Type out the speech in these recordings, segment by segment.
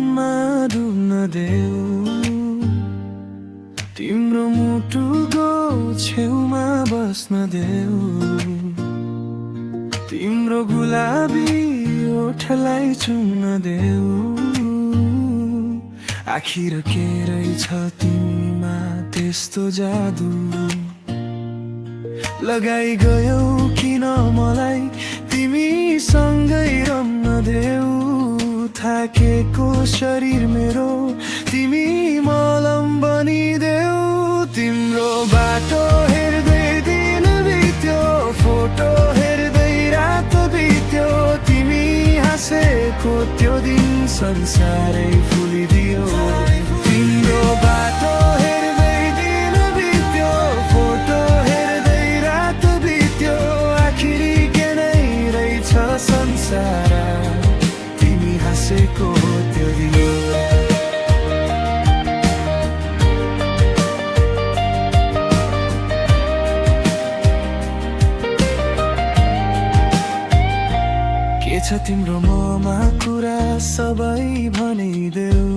जीवनमा डुब्न देऊ, तिम्रो मुटुको छेउमा बस्न देऊ, तिम्रो गुलाबी ओठलाई चुम्न देऊ। आखिर के रहेछ तिमीमा त्यस्तो जादु, लगाइ गयौ किन मलाई तिमीसँगै रम्न देऊ। थाकेको शरीर मेरो तिमी मलम बनिदेऊ। तिम्रो बाटो हेर्दै दिन बित्यो, फोटो हेर्दै रात बित्यो, तिमी हाँसेको त्यो दिन संसारै फुलिदियो। तिम्रो बाटो हेर्दै दिन बित्यो, फोटो हेर्दै रात बित्यो, आखिरी के नै रहेछ संसार तिमी हाँसेको त्यो दिन। के छ तिम्रो ममा कुरा सबै भनिदेऊ,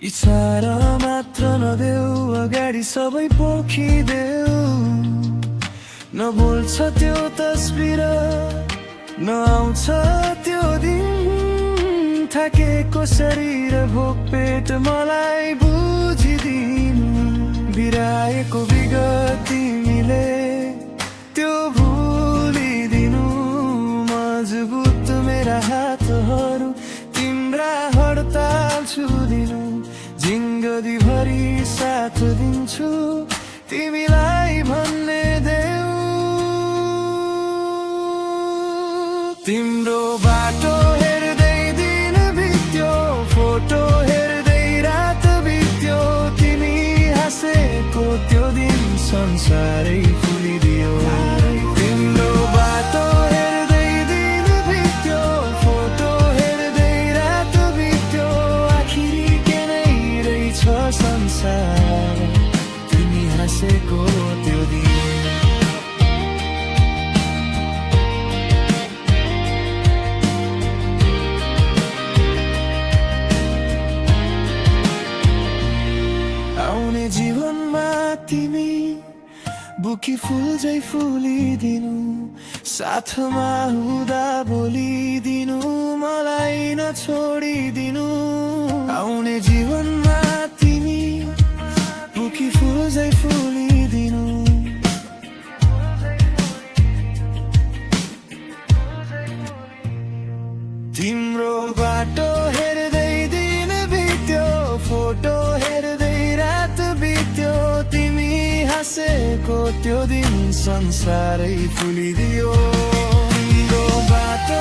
इशारा मात्र नदेऊ, अगाडि सबै पोखिदेऊ। नबोल्छ त्यो तस्बिर, नआउँछ त्यो दिन, थाकेको शरीर भोक पेट मलाई बुझिदिनु। बिराएको विगत तिमीले त्यो भुलिदिनु। मजबुत मेरा हातहरू तिम्रा हडताल छुदिनु। जिन्दगीभरि साथ दिन्छु तिमीलाई भन्ने देऊ। तिम्रो बाटो हेर्दै दिन बित्यो, फोटो हेर्दै रात बित्यो, तिमी हाँसेको त्यो दिन संसारै फुलिदियो। तिम्रो बाटो हेर्दै दिन बित्यो, फोटो हेर्दै रात बित्यो, आखिरी के नै रहेछ संसार तिमी हाँसेको त्यो दिन। आउने जीवनमा तिमी बुकी फुल झै फुलिदिनु। साथमा हुँदा बोलिदिनु, मलाई नछोडिदिनु। आउने जीवनमा तिमी बुकी फुल झै फुलिदिनु। तिम्रो बाटो हेर्दै दिन बित्यो, फोटो हेर्दै रात बित्यो, तिमी हाँसेको त्यो दिन संसारै फुलिदियो। तिम्रो बाटो